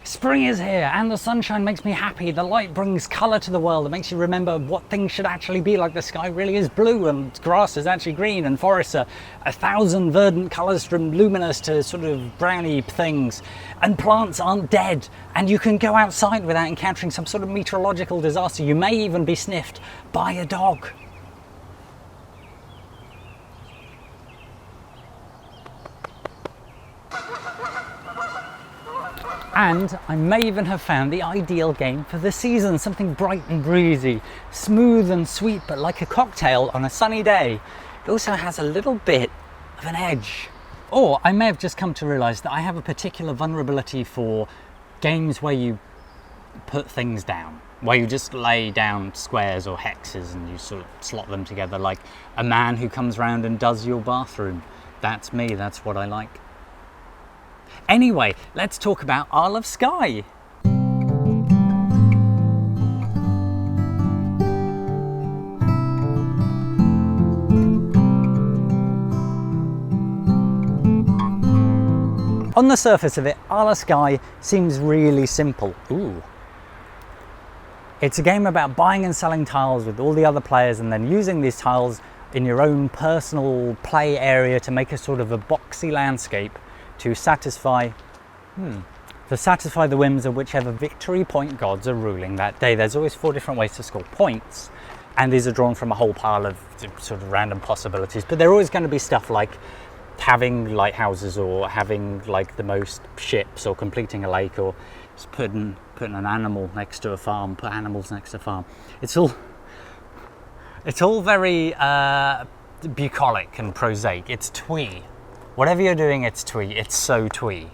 Spring is here and the sunshine makes me happy. The light brings colour to the world. It makes you remember what things should actually be like. The sky really is blue and grass is actually green and forests are 1,000 verdant colours from luminous to sort of browny things. And plants aren't dead and you can go outside without encountering some sort of meteorological disaster. You may even be sniffed by a dog. And I may even have found the ideal game for the season, something bright and breezy, smooth and sweet, but like a cocktail on a sunny day. It also has a little bit of an edge. Or I may have just come to realise that I have a particular vulnerability for games where you put things down, where you just lay down squares or hexes and you sort of slot them together like a man who comes round and does your bathroom. That's me, that's what I like. Anyway, let's talk about Isle of Skye. On the surface of it, Isle of Skye seems really simple. Ooh. It's a game about buying and selling tiles with all the other players and then using these tiles in your own personal play area to make a sort of a boxy landscape to satisfy the whims of whichever victory point gods are ruling that day. There's always 4 different ways to score points, and these are drawn from a whole pile of sort of random possibilities, but they're always going to be stuff like having lighthouses or having like the most ships or completing a lake or just putting an animal next to a farm, put animals next to a farm. It's all very bucolic and prosaic. It's twee. Whatever you're doing, it's twee. It's so twee.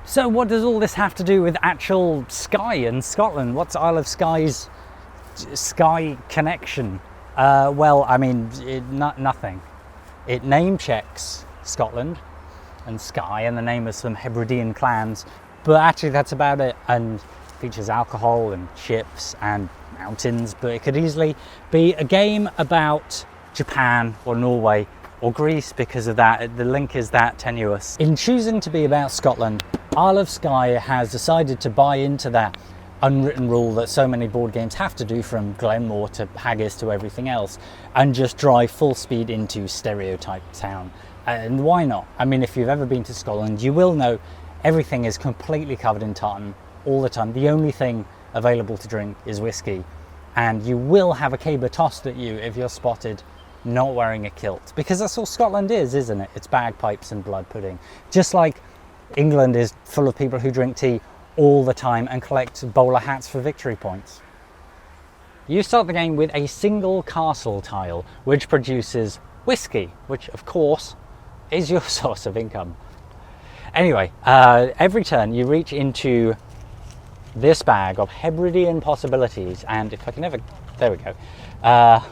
So what does all this have to do with actual Skye and Scotland? What's Isle of Skye's Skye connection? Well, I mean, nothing. It name checks Scotland and Skye and the name of some Hebridean clans, but actually that's about it, and features alcohol and ships and mountains, but it could easily be a game about Japan or Norway or Greece because of that. The link is that tenuous. In choosing to be about Scotland, Isle of Skye has decided to buy into that unwritten rule that so many board games have to do, from Glenmore to Haggis to everything else, and just drive full speed into Stereotype Town. And why not? I mean, if you've ever been to Scotland, you will know everything is completely covered in tartan all the time. The only thing available to drink is whiskey, and you will have a caber tossed at you if you're spotted not wearing a kilt, because that's all Scotland is, isn't it? It's bagpipes and blood pudding. Just like England is full of people who drink tea all the time and collect bowler hats for victory points. You start the game with a single castle tile, which produces whiskey, which of course is your source of income. Anyway, every turn you reach into this bag of Hebridean possibilities, and if I can ever, there we go.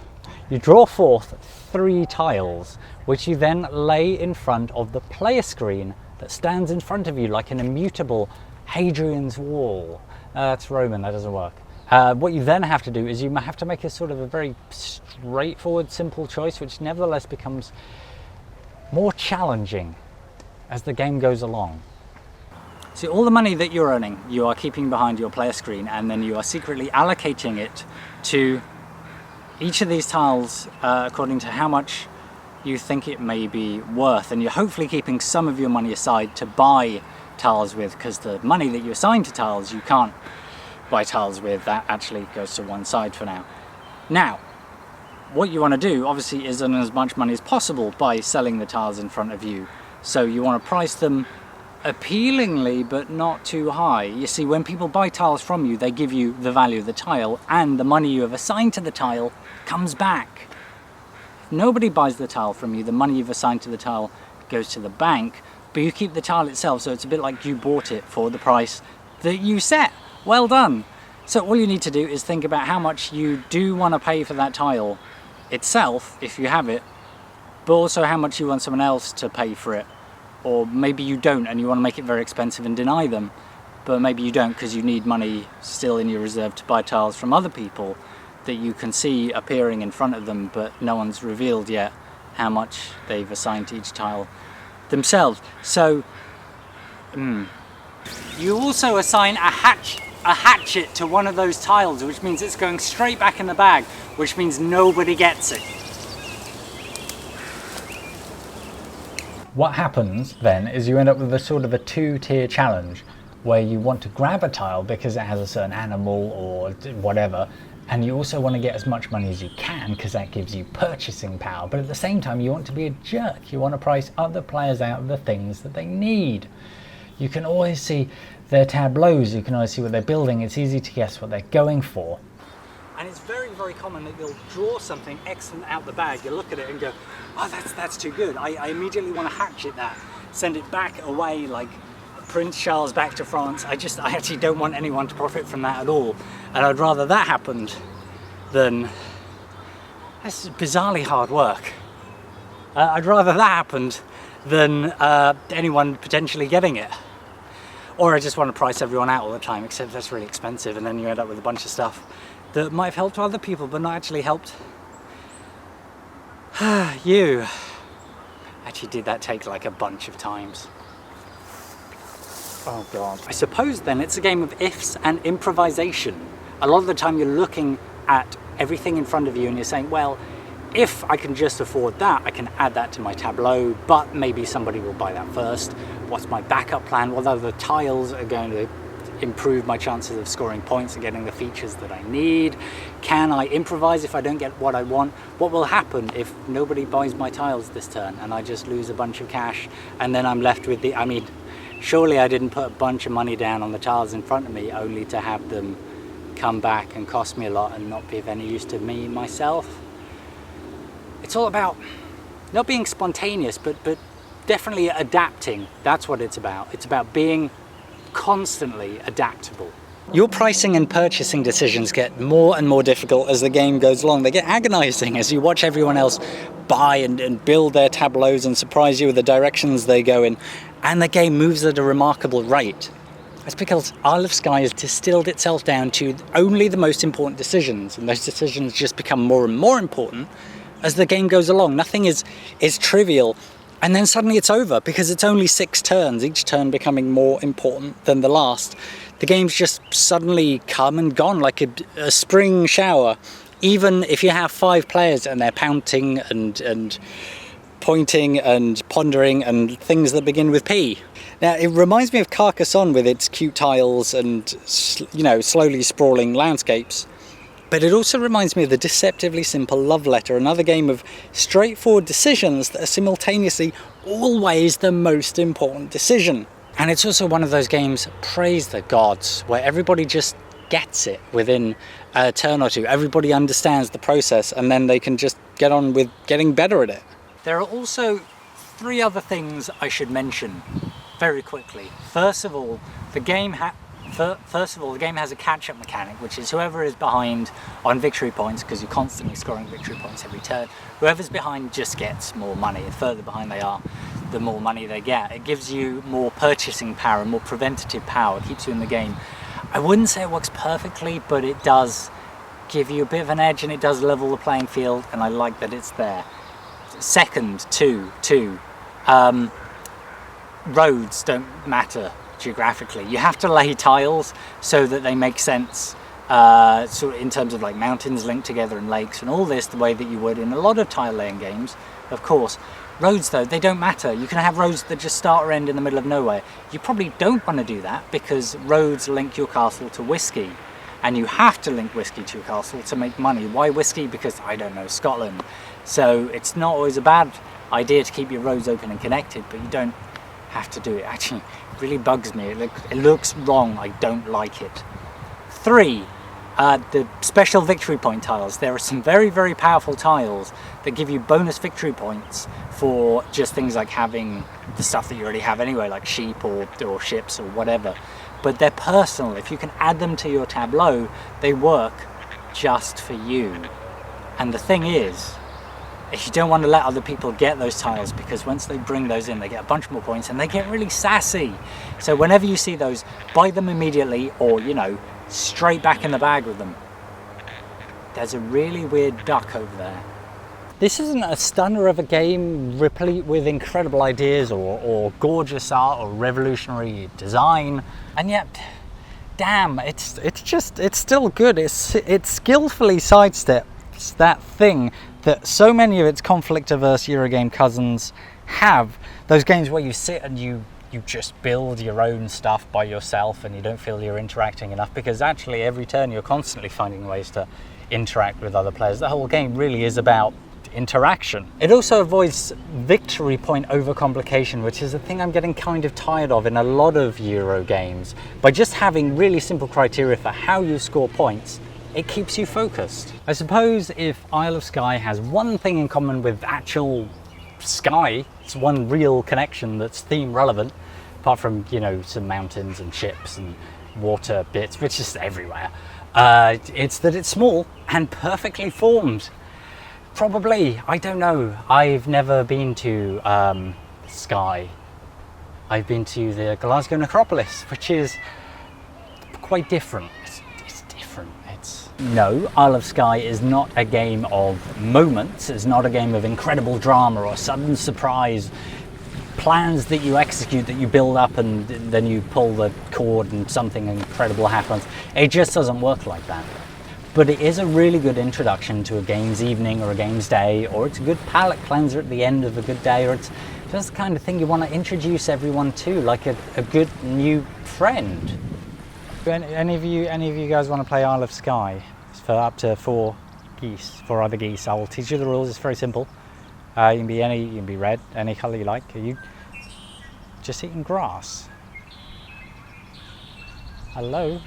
You draw forth 3 tiles, which you then lay in front of the player screen that stands in front of you like an immutable Hadrian's Wall. That's Roman, that doesn't work. What you then have to do is you have to make a sort of a very straightforward, simple choice, which nevertheless becomes more challenging as the game goes along. See, all the money that you're earning, you are keeping behind your player screen, and then you are secretly allocating it to each of these tiles according to how much you think it may be worth, and you're hopefully keeping some of your money aside to buy tiles with, because the money that you assign to tiles you can't buy tiles with. That actually goes to one side for now. Now, what you want to do obviously is earn as much money as possible by selling the tiles in front of you, so you want to price them appealingly but not too high. You see, when people buy tiles from you, they give you the value of the tile, and the money you have assigned to the tile comes back. If nobody buys the tile from you, the money you've assigned to the tile goes to the bank, but you keep the tile itself, so it's a bit like you bought it for the price that you set. Well done. So all you need to do is think about how much you do want to pay for that tile itself, if you have it, but also how much you want someone else to pay for it. Or maybe you don't and you want to make it very expensive and deny them, but maybe you don't because you need money still in your reserve to buy tiles from other people that you can see appearing in front of them, but no one's revealed yet how much they've assigned to each tile themselves. So You also assign a hatchet to one of those tiles, which means it's going straight back in the bag, which means nobody gets it. What happens then is you end up with a sort of a two-tier challenge where you want to grab a tile because it has a certain animal or whatever, and you also want to get as much money as you can because that gives you purchasing power, but at the same time you want to be a jerk. You want to price other players out of the things that they need. You can always see their tableaus, you can always see what they're building, it's easy to guess what they're going for. And it's very, very common that you'll draw something excellent out the bag, you look at it and go, oh, that's too good. I immediately want to hatchet that, send it back away like Prince Charles back to France. I actually don't want anyone to profit from that at all. And I'd rather that happened than, that's bizarrely hard work. I'd rather that happened than anyone potentially getting it. Or I just want to price everyone out all the time, except that's really expensive, and then you end up with a bunch of stuff that might have helped other people but not actually helped you. Actually did that take like a bunch of times. Oh god. I suppose then it's a game of ifs and improvisation. A lot of the time you're looking at everything in front of you and you're saying, well, if I can just afford that, I can add that to my tableau, but maybe somebody will buy that first. What's my backup plan? What other tiles are going to improve my chances of scoring points and getting the features that I need? Can I improvise if I don't get what I want? What will happen if nobody buys my tiles this turn and I just lose a bunch of cash and then I'm left with the, I mean, surely I didn't put a bunch of money down on the tiles in front of me only to have them come back and cost me a lot and not be of any use to me myself. It's all about not being spontaneous, but definitely adapting. That's what it's about. It's about being constantly adaptable. Your pricing and purchasing decisions get more and more difficult as the game goes along. They get agonizing as you watch everyone else buy and build their tableaus and surprise you with the directions they go in, and the game moves at a remarkable rate. It's because Isle of Skye has distilled itself down to only the most important decisions, and those decisions just become more and more important as the game goes along. Nothing is trivial. And then suddenly it's over because it's only 6 turns, each turn becoming more important than the last. The game's just suddenly come and gone like a spring shower. Even if you have 5 players and they're pounding and pointing and pondering and things that begin with P. Now it reminds me of Carcassonne with its cute tiles and, you know, slowly sprawling landscapes. But it also reminds me of the deceptively simple Love Letter, another game of straightforward decisions that are simultaneously always the most important decision. And it's also one of those games, praise the gods, where everybody just gets it within a turn or two. Everybody understands the process and then they can just get on with getting better at it. There are also 3 other things I should mention very quickly. First of all, the game has a catch-up mechanic, which is whoever is behind on victory points, because you're constantly scoring victory points every turn, whoever's behind just gets more money. The further behind they are, the more money they get. It gives you more purchasing power, more preventative power, it keeps you in the game. I wouldn't say it works perfectly, but it does give you a bit of an edge and it does level the playing field, and I like that it's there. Second, roads don't matter geographically. You have to lay tiles so that they make sense, sort of in terms of like mountains linked together and lakes and all this, the way that you would in a lot of tile laying games, of course. Roads though, they don't matter. You can have roads that just start or end in the middle of nowhere. You probably don't want to do that because roads link your castle to whiskey, and you have to link whiskey to your castle to make money. Why whiskey? Because, I don't know, Scotland. So it's not always a bad idea to keep your roads open and connected, but you don't have to do it. Actually, it really bugs me. It looks wrong. I don't like it. 3, the special victory point tiles. There are some very, very powerful tiles that give you bonus victory points for just things like having the stuff that you already have anyway, like sheep or ships or whatever. But they're personal. If you can add them to your tableau, they work just for you. And the thing is, if you don't want to let other people get those tiles, because once they bring those in, they get a bunch more points and they get really sassy. So whenever you see those, buy them immediately, or, you know, straight back in the bag with them. There's a really weird duck over there. This isn't a stunner of a game replete with incredible ideas or gorgeous art or revolutionary design, and yet, damn, it's still good. It skillfully sidesteps that thing that so many of its conflict-averse Eurogame cousins have. Those games where you sit and you just build your own stuff by yourself and you don't feel you're interacting enough, because actually every turn you're constantly finding ways to interact with other players. The whole game really is about interaction. It also avoids victory point overcomplication, which is a thing I'm getting kind of tired of in a lot of Euro games. By just having really simple criteria for how you score points, it keeps you focused. I suppose if Isle of Skye has one thing in common with actual Skye, it's one real connection that's theme relevant, apart from, you know, some mountains and ships and water bits, which is everywhere. It's that it's small and perfectly formed. Probably, I don't know. I've never been to Skye. I've been to the Glasgow Necropolis, which is quite different. It's different. No, Isle of Skye is not a game of moments. It's not a game of incredible drama or sudden surprise plans that you execute, that you build up and then you pull the cord and something incredible happens. It just doesn't work like that. But it is a really good introduction to a game's evening or a game's day, or it's a good palate cleanser at the end of a good day, or it's just the kind of thing you want to introduce everyone to, like a good new friend. Any of you guys want to play Isle of Skye? It's for up to four other geese. I will teach you the rules. It's very simple. You can be red, any colour you like. Are you just eating grass? Hello?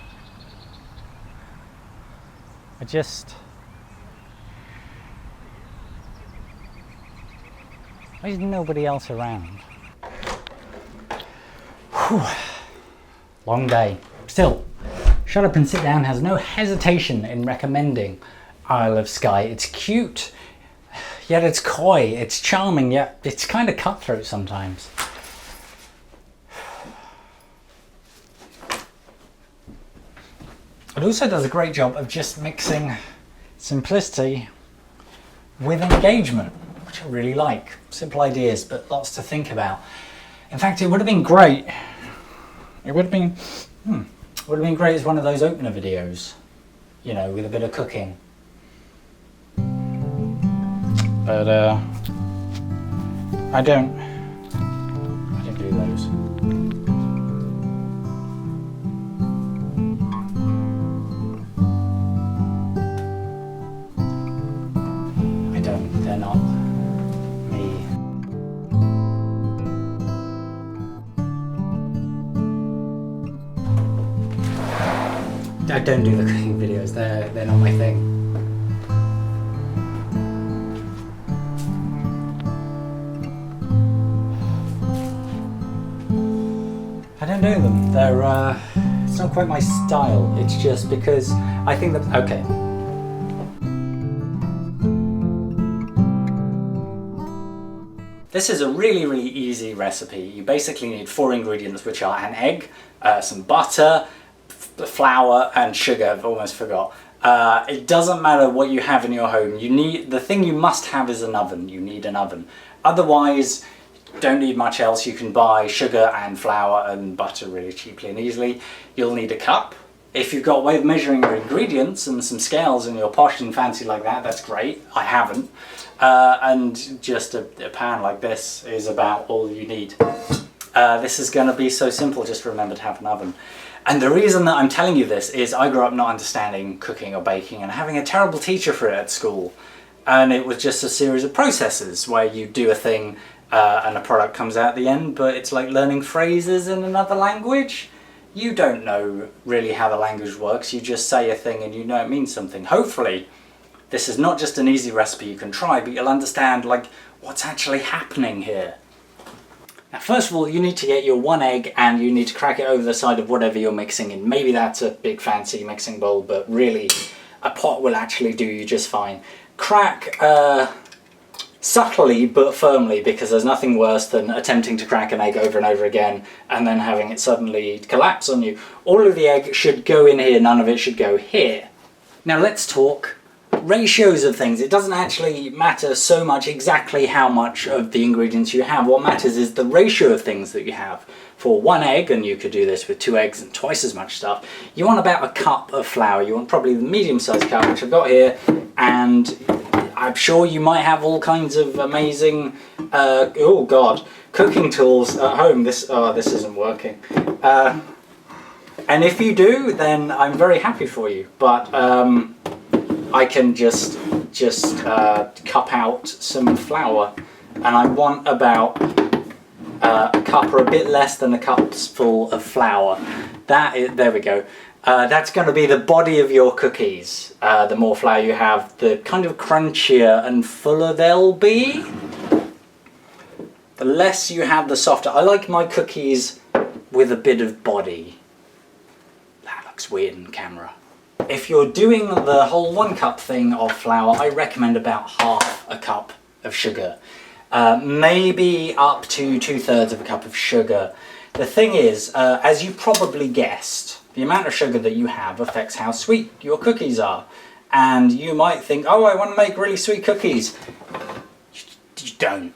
There's nobody else around. Whew. Long day. Still, Shut Up and Sit Down has no hesitation in recommending Isle of Skye. It's cute, yet it's coy. It's charming, yet it's kind of cutthroat sometimes. It also does a great job of just mixing simplicity with engagement, which I really like. Simple ideas, but lots to think about. In fact, it would have been great. It would have been great as one of those opener videos, you know, with a bit of cooking. But I don't do those. They're not me. I don't do the cooking videos, they're not my thing. I don't do them. It's not quite my style. It's just because I think that, okay. This is a really, really easy recipe. You basically need 4 ingredients, which are an egg, some butter, flour and sugar. I've almost forgot. It doesn't matter what you have in your home. The thing you must have is an oven. You need an oven. Otherwise, you don't need much else. You can buy sugar and flour and butter really cheaply and easily. You'll need a cup. If you've got a way of measuring your ingredients and some scales and you're posh and fancy like that, that's great. I haven't. And just a pan like this is about all you need. This is going to be so simple, just remember to have an oven. And the reason that I'm telling you this is I grew up not understanding cooking or baking and having a terrible teacher for it at school. And it was just a series of processes where you do a thing and a product comes out at the end, but it's like learning phrases in another language. You don't know really how the language works, you just say a thing and you know it means something. Hopefully, this is not just an easy recipe you can try, but you'll understand like what's actually happening here. Now, first of all, you need to get your 1 egg and you need to crack it over the side of whatever you're mixing in. Maybe that's a big fancy mixing bowl, but really a pot will actually do you just fine. Crack subtly but firmly, because there's nothing worse than attempting to crack an egg over and over again and then having it suddenly collapse on you. All of the egg should go in here, none of it should go here. Now let's talk ratios of things. It doesn't actually matter so much exactly how much of the ingredients you have. What matters is the ratio of things that you have. For 1 egg, and you could do this with 2 eggs and twice as much stuff, you want about a cup of flour. You want probably the medium-sized cup, which I've got here, and I'm sure you might have all kinds of amazing, oh god, cooking tools at home. This isn't working. And if you do, then I'm very happy for you. But I can just cup out some flour, and I want about a cup or a bit less than a cup's full of flour. There we go. That's going to be the body of your cookies. The more flour you have, the kind of crunchier and fuller they'll be. The less you have, the softer. I like my cookies with a bit of body. That looks weird in camera. If you're doing the whole 1 cup thing of flour, I recommend about half a cup of sugar. Maybe up to 2/3 of a cup of sugar. The thing is, as you probably guessed, the amount of sugar that you have affects how sweet your cookies are. And you might think, oh, I want to make really sweet cookies. You don't.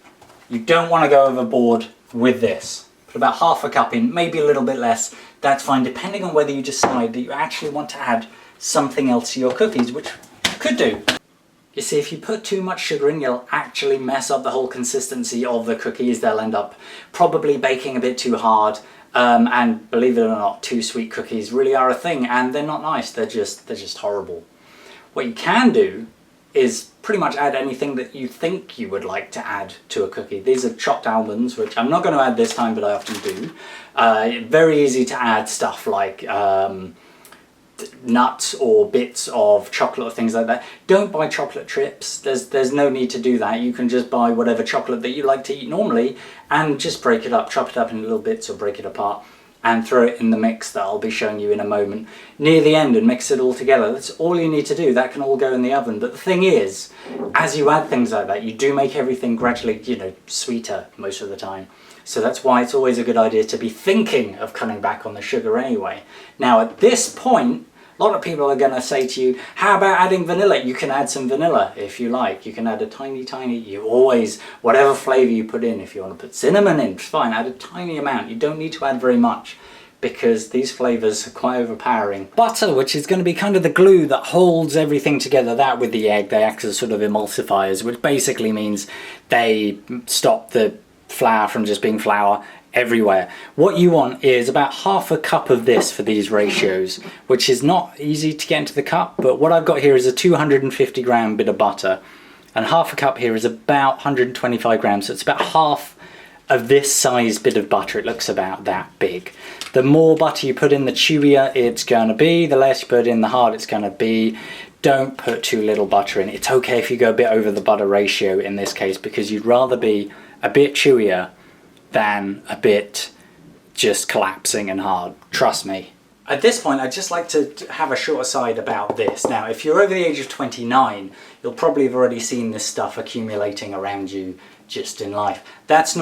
You don't want to go overboard with this. Put about half a cup in, maybe a little bit less. That's fine, depending on whether you decide that you actually want to add something else to your cookies, which you could do. You see, if you put too much sugar in, you'll actually mess up the whole consistency of the cookies. They'll end up probably baking a bit too hard. And believe it or not, too sweet cookies really are a thing, and they're not nice. They're just horrible. What you can do is pretty much add anything that you think you would like to add to a cookie. These are chopped almonds, which I'm not going to add this time, but I often do. Very easy to add stuff like nuts or bits of chocolate or things like that. Don't buy chocolate chips. There's no need to do that. You can just buy whatever chocolate that you like to eat normally and just break it up, chop it up in little bits or break it apart and throw it in the mix that I'll be showing you in a moment near the end and mix it all together. That's all you need to do. That can all go in the oven. But the thing is, as you add things like that, you do make everything gradually, sweeter most of the time. So that's why it's always a good idea to be thinking of cutting back on the sugar anyway. Now at this point, a lot of people are going to say to you, how about adding vanilla? You can add some vanilla if you like. You can add a tiny, whatever flavour you put in. If you want to put cinnamon in, fine, add a tiny amount. You don't need to add very much because these flavours are quite overpowering. Butter, which is going to be kind of the glue that holds everything together, that with the egg, they act as sort of emulsifiers, which basically means they stop the flour from just being flour everywhere. What you want is about half a cup of this for these ratios, which is not easy to get into the cup, but what I've got here is a 250 gram bit of butter, and half a cup here is about 125 grams, so it's about half of this size bit of butter. It looks about that big. The more butter you put in, the chewier it's going to be. The less you put in, the harder it's going to be. Don't put too little butter in. It's okay if you go a bit over the butter ratio in this case, because you'd rather be a bit chewier than a bit just collapsing and hard. Trust me. At this point, I'd just like to have a short aside about this. Now, if you're over the age of 29, you'll probably have already seen this stuff accumulating around you just in life. That's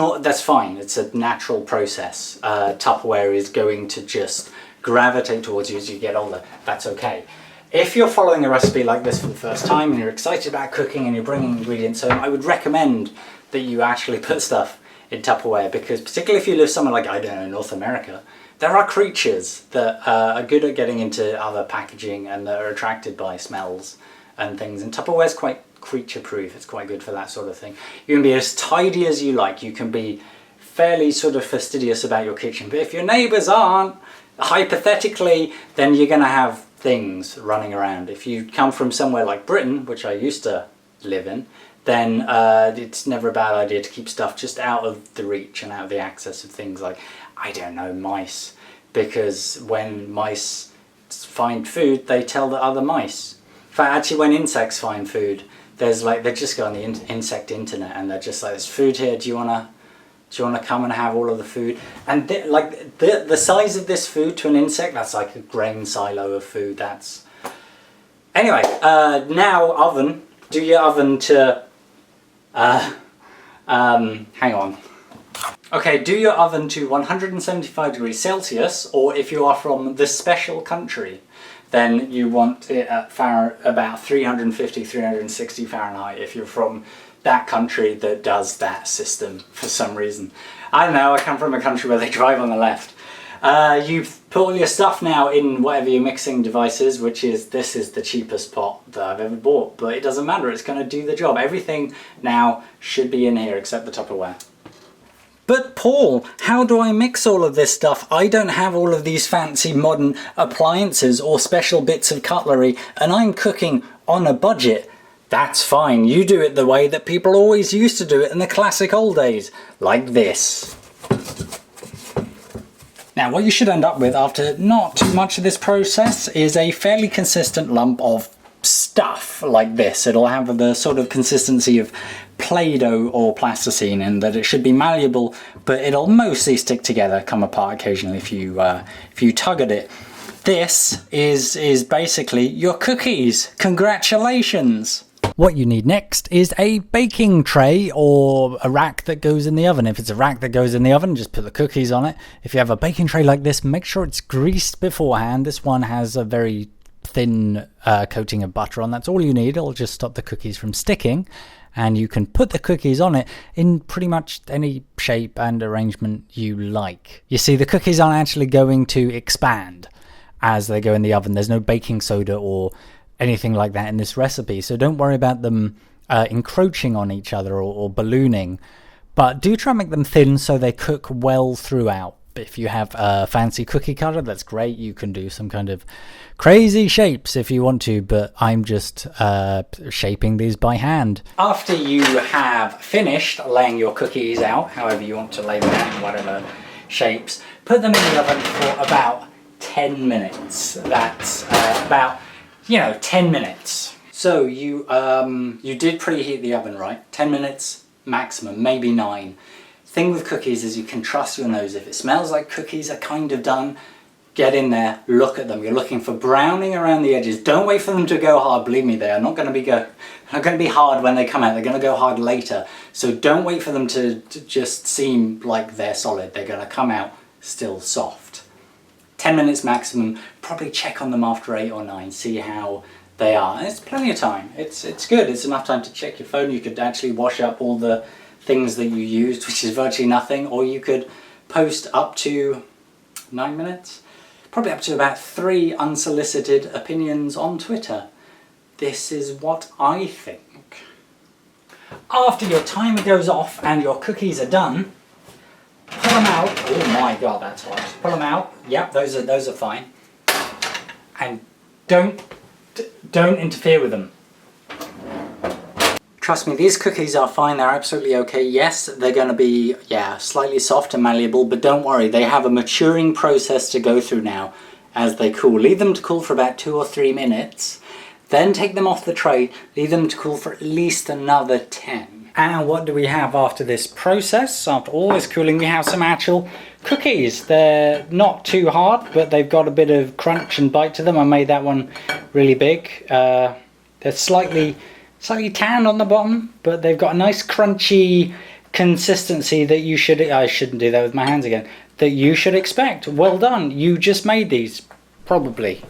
fine. It's a natural process. Tupperware is going to just gravitate towards you as you get older. That's okay. If you're following a recipe like this for the first time and you're excited about cooking and you're bringing ingredients home, I would recommend that you actually put stuff in Tupperware, because particularly if you live somewhere like, I don't know, North America, there are creatures that are good at getting into other packaging and that are attracted by smells and things, and Tupperware's quite creature proof. It's quite good for that sort of thing. You can be as tidy as you like, you can be fairly sort of fastidious about your kitchen, but if your neighbours aren't, hypothetically, then you're going to have things running around. If you come from somewhere like Britain, which I used to live in, then it's never a bad idea to keep stuff just out of the reach and out of the access of things like, I don't know, mice. Because when mice find food, they tell the other mice. In fact, actually when insects find food, there's like, they just go on the insect internet and they're just like, there's food here, do you wanna come and have all of the food? And the size of this food to an insect, that's like a grain silo of food. That's... Anyway, now oven. Do your oven to... hang on. Okay, do your oven to 175 degrees Celsius, or if you are from the special country, then you want it at about 350, 360 Fahrenheit if you're from that country that does that system for some reason. I don't know, I come from a country where they drive on the left. You've put all your stuff now in whatever your mixing device is, this is the cheapest pot that I've ever bought, but it doesn't matter, it's going to do the job. Everything now should be in here except the Tupperware. But Paul, how do I mix all of this stuff? I don't have all of these fancy modern appliances or special bits of cutlery, and I'm cooking on a budget. That's fine, you do it the way that people always used to do it in the classic old days, like this. Now what you should end up with after not too much of this process is a fairly consistent lump of stuff like this. It'll have the sort of consistency of Play-Doh or plasticine, in that it should be malleable, but it'll mostly stick together, come apart occasionally if you tug at it. This is basically your cookies. Congratulations! What you need next is a baking tray or a rack that goes in the oven. If it's a rack that goes in the oven, just put the cookies on it. If you have a baking tray like this, make sure it's greased beforehand. This one has a very thin coating of butter on. That's all you need. It'll just stop the cookies from sticking, and you can put the cookies on it in pretty much any shape and arrangement you like. You see, the cookies aren't actually going to expand as they go in the oven. There's no baking soda or anything like that in this recipe, so don't worry about them encroaching on each other or ballooning, but do try and make them thin so they cook well throughout. If you have a fancy cookie cutter, that's great. You can do some kind of crazy shapes if you want to, but I'm just shaping these by hand. After you have finished laying your cookies out, however you want to lay them out in whatever shapes, put them in the oven for about 10 minutes. That's about 10 minutes. So you did preheat the oven, right? 10 minutes maximum, maybe 9. Thing with cookies is you can trust your nose. If it smells like cookies are kind of done, get in there, look at them. You're looking for browning around the edges. Don't wait for them to go hard. Believe me, they are not going to be hard when they come out. They're going to go hard later. So don't wait for them to just seem like they're solid. They're going to come out still soft. 10 minutes maximum. Probably check on them after 8 or 9, see how they are. And it's plenty of time. It's good. It's enough time to check your phone. You could actually wash up all the things that you used, which is virtually nothing, or you could post up to 9 minutes, probably up to about 3 unsolicited opinions on Twitter. This is what I think. After your timer goes off and your cookies are done, pull them out. Oh my god, that's hot. Pull them out. Yep, those are fine. And don't interfere with them. Trust me, these cookies are fine. They're absolutely okay. Yes, they're going to be slightly soft and malleable, but don't worry. They have a maturing process to go through now as they cool. Leave them to cool for about 2 or 3 minutes. Then take them off the tray. Leave them to cool for at least another 10. And what do we have after this process? After all this cooling, we have some actual cookies. They're not too hard, but they've got a bit of crunch and bite to them. I made that one really big. They're slightly tan on the bottom, but they've got a nice crunchy consistency that you should... I shouldn't do that with my hands again. That you should expect. Well done. You just made these, probably.